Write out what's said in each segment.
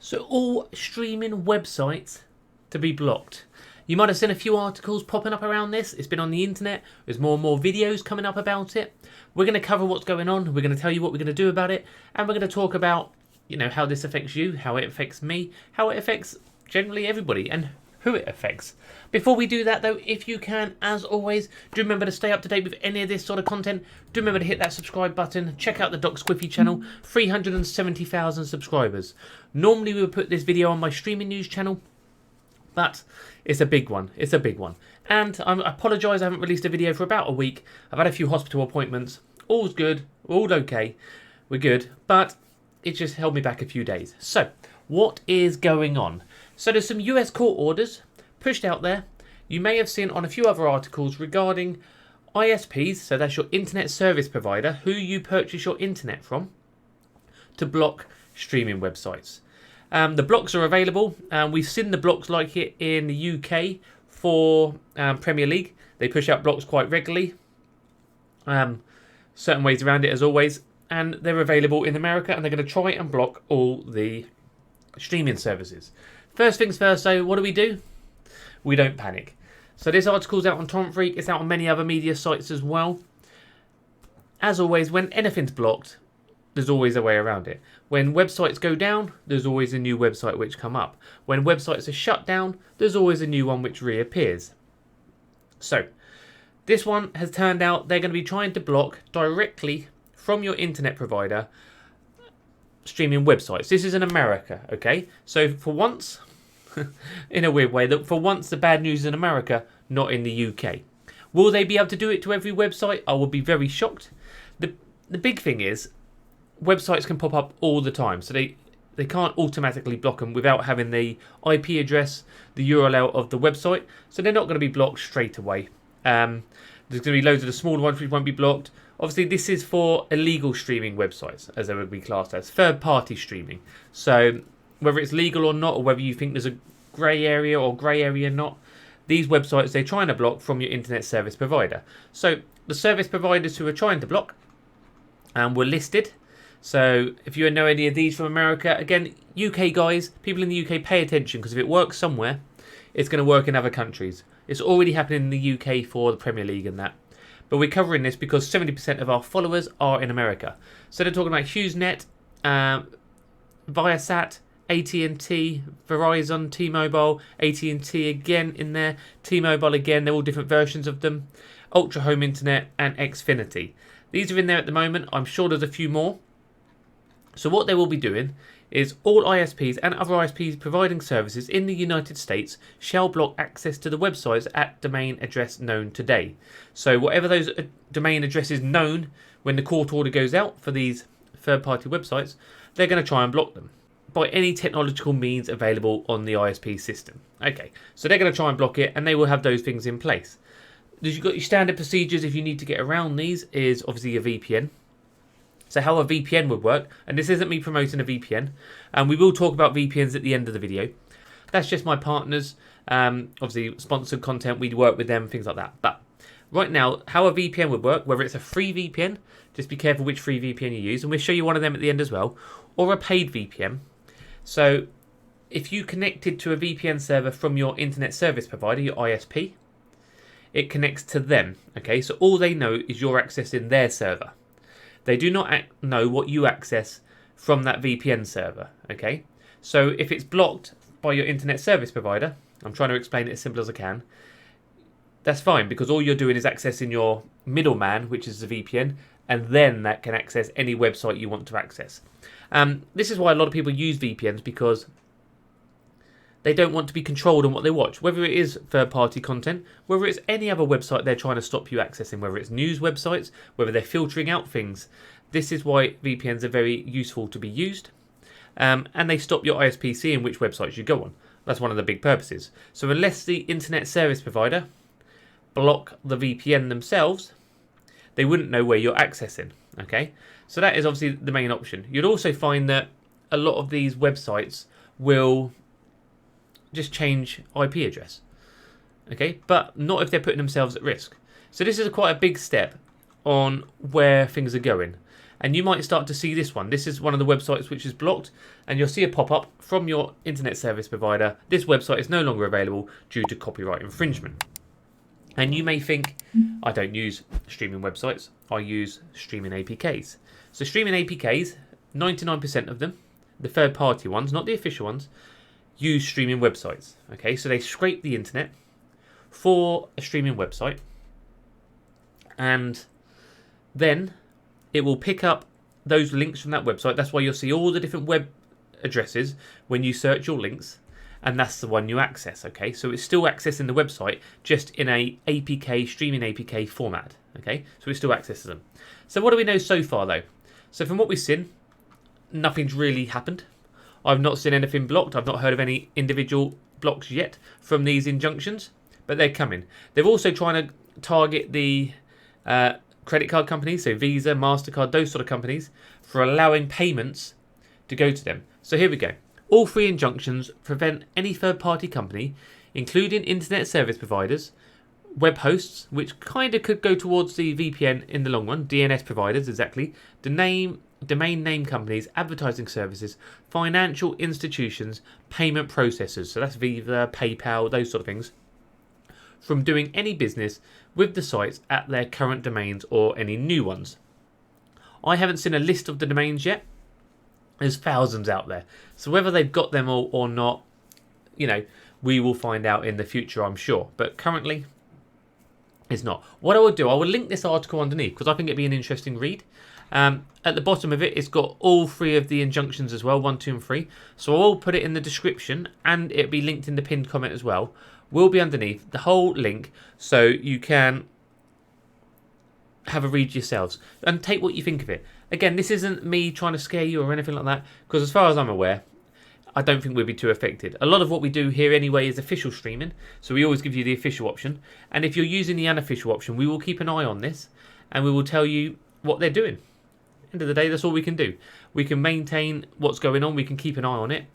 So all streaming websites to be blocked. You might have seen a few articles popping up around this. It's been on the internet. There's more and more videos coming up about it. We're going to cover what's going on. We're going to tell you what we're going to do about it. And we're going to talk about, how this affects you, how it affects me, how it affects generally everybody, and who it affects. Before we do that though, if you can, as always, do remember to stay up to date with any of this sort of content. Do remember to hit that subscribe button. Check out the Doc Squiffy channel, 370,000 subscribers. Normally we would put this video on my streaming news channel, but it's a big one. It's a big one. And I apologise, I haven't released a video for about a week. I've had a few hospital appointments. All's good, all okay. We're good, but it just held me back a few days. So, what is going on? So there's some US court orders pushed out there. You may have seen on a few other articles regarding ISPs, so that's your internet service provider, who you purchase your internet from, to block streaming websites. The blocks are available. We've seen the blocks like it in the UK for Premier League. They push out blocks quite regularly. Certain ways around it as always. And they're available in America, and they're going to try and block all the streaming services. First things first though, what do? We don't panic. So this article's out on Torrent Freak. It's out on many other media sites as well. As always, when anything's blocked, there's always a way around it. When websites go down, there's always a new website which come up. When websites are shut down, there's always a new one which reappears. So, this one has turned out they're going to be trying to block directly from your internet provider streaming websites. This is in America, okay? So for once, in a weird way, for once the bad news is in America, not in the UK. Will they be able to do it to every website? I will be very shocked. The big thing is, websites can pop up all the time, so they can't automatically block them without having the IP address, the URL of the website, so they're not going to be blocked straight away. There's going to be loads of the smaller ones which won't be blocked. Obviously, this is for illegal streaming websites, as they would be classed as, third-party streaming. So whether it's legal or not, or whether you think there's a grey area or grey area not, these websites they're trying to block from your internet service provider. So the service providers who are trying to block were listed. So if you know any of these from America, again, UK guys, people in the UK, pay attention, because if it works somewhere, it's going to work in other countries. It's already happening in the UK for the Premier League and that. But we're covering this because 70% of our followers are in America. So they're talking about HughesNet, Viasat, AT&T, Verizon, T-Mobile, AT&T again in there, T-Mobile again, they're all different versions of them, Ultra Home Internet and Xfinity. These are in there at the moment. I'm sure there's a few more. So what they will be doing is all ISPs and other ISPs providing services in the United States shall block access to the websites at domain address known today. So whatever those domain addresses known when the court order goes out for these third-party websites, they're going to try and block them by any technological means available on the ISP system. Okay, so they're going to try and block it, and they will have those things in place. You've got your standard procedures if you need to get around these is obviously a VPN. So how a VPN would work, and this isn't me promoting a VPN, and we will talk about VPNs at the end of the video. That's just my partners, obviously sponsored content, we'd work with them, things like that. But right now, how a VPN would work, whether it's a free VPN, just be careful which free VPN you use, and we'll show you one of them at the end as well, or a paid VPN. So if you connected to a VPN server from your internet service provider, your ISP, it connects to them, okay? So all they know is you're accessing their server. They do not know what you access from that VPN server, okay? So if it's blocked by your internet service provider, I'm trying to explain it as simple as I can, that's fine, because all you're doing is accessing your middleman, which is the VPN, and then that can access any website you want to access. This is why a lot of people use VPNs, because they don't want to be controlled on what they watch, whether it is third-party content, whether it's any other website they're trying to stop you accessing, whether it's news websites, whether they're filtering out things. This is why VPNs are very useful to be used, and they stop your ISP seeing which websites you go on. That's one of the big purposes. So unless the internet service provider block the VPN themselves, they wouldn't know where you're accessing, okay? So that is obviously the main option. You'd also find that a lot of these websites will just change IP address, okay, but not if they're putting themselves at risk. So this is quite a big step on where things are going. And you might start to see this one. This is one of the websites which is blocked, and you'll see a pop-up from your internet service provider. This website is no longer available due to copyright infringement. And you may think, I don't use streaming websites, I use streaming APKs. So streaming APKs, 99% of them, the third-party ones, not the official ones, use streaming websites. Okay, so they scrape the internet for a streaming website, and then it will pick up those links from that website. That's why you'll see all the different web addresses when you search your links, and that's the one you access. Okay, so it's still accessing the website, just in a APK, streaming APK format. Okay, so it still accesses them. So what do we know so far though? So from what we've seen, nothing's really happened. I've not seen anything blocked. I've not heard of any individual blocks yet from these injunctions, but they're coming. They're also trying to target the credit card companies, so Visa, MasterCard, those sort of companies, for allowing payments to go to them. So here we go. All three injunctions prevent any third-party company, including internet service providers, web hosts, which kind of could go towards the VPN in the long run, DNS providers, exactly, domain name companies, advertising services, financial institutions, payment processors, so that's Visa, PayPal, those sort of things, from doing any business with the sites at their current domains or any new ones. I haven't seen a list of the domains yet. There's thousands out there. So whether they've got them all or not, we will find out in the future, I'm sure. But currently, it's not. What I will do, I will link this article underneath because I think it'd be an interesting read. At the bottom of it, it's got all three of the injunctions as well, 1, 2, and 3. So I'll put it in the description, and it'll be linked in the pinned comment as well. Will be underneath the whole link, so you can have a read yourselves and take what you think of it. Again, this isn't me trying to scare you or anything like that, because as far as I'm aware, I don't think we'll be too affected. A lot of what we do here anyway is official streaming, so we always give you the official option. And if you're using the unofficial option, we will keep an eye on this, and we will tell you what they're doing. End of the day, that's all we can do. We can maintain what's going on, we can keep an eye on it.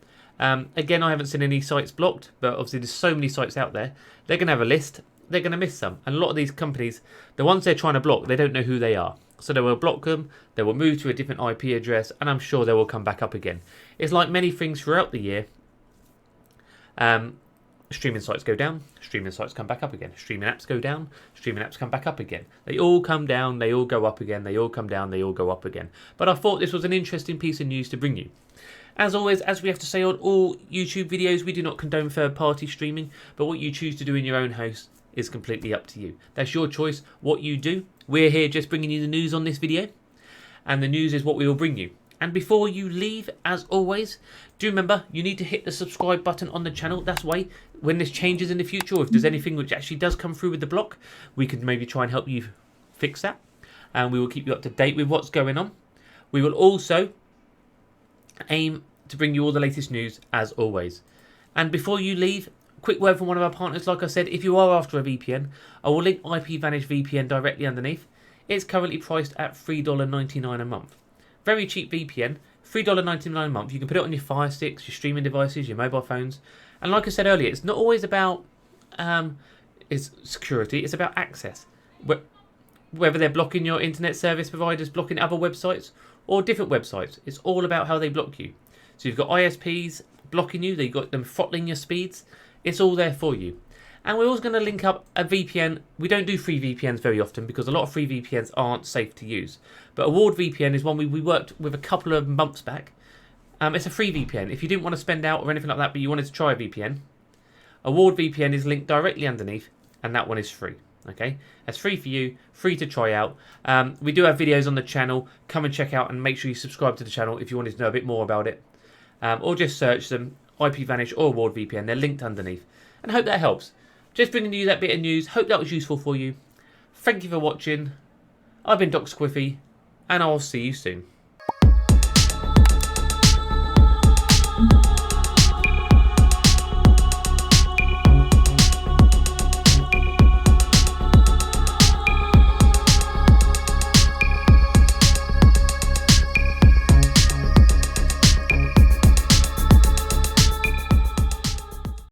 Again, I haven't seen any sites blocked, but obviously there's so many sites out there. They're going to have a list, they're going to miss some. And a lot of these companies, the ones they're trying to block, they don't know who they are. So they will block them, they will move to a different IP address, and I'm sure they will come back up again. It's like many things throughout the year. Streaming sites go down, streaming sites come back up again. Streaming apps go down, streaming apps come back up again. They all come down, they all go up again, they all come down, they all go up again. But I thought this was an interesting piece of news to bring you. As always, as we have to say on all YouTube videos, we do not condone third-party streaming, but what you choose to do in your own house is completely up to you. That's your choice, what you do. We're here just bringing you the news on this video, and the news is what we will bring you. And before you leave, as always, do remember, you need to hit the subscribe button on the channel. That's why when this changes in the future, or if there's anything which actually does come through with the block, we can maybe try and help you fix that. And we will keep you up to date with what's going on. We will also aim to bring you all the latest news, as always. And before you leave, quick word from one of our partners. Like I said, if you are after a VPN, I will link IPVanish VPN directly underneath. It's currently priced at $3.99 a month. Very cheap VPN, $3.99 a month. You can put it on your Fire Sticks, your streaming devices, your mobile phones. And like I said earlier, it's not always about its security, it's about access. Whether they're blocking your internet service providers, blocking other websites, or different websites, it's all about how they block you. So you've got ISPs blocking you, they've got them throttling your speeds. It's all there for you. And we're also going to link up a VPN. We don't do free VPNs very often because a lot of free VPNs aren't safe to use. But Award VPN is one we worked with a couple of months back. It's a free VPN. If you didn't want to spend out or anything like that, but you wanted to try a VPN, Award VPN is linked directly underneath, and that one is free. Okay, that's free for you, free to try out. We do have videos on the channel. Come and check out, and make sure you subscribe to the channel if you wanted to know a bit more about it. Or just search them, IPVanish or Award VPN. They're linked underneath. And I hope that helps. Just bringing you that bit of news. Hope that was useful for you. Thank you for watching. I've been Doc Squiffy, and I'll see you soon.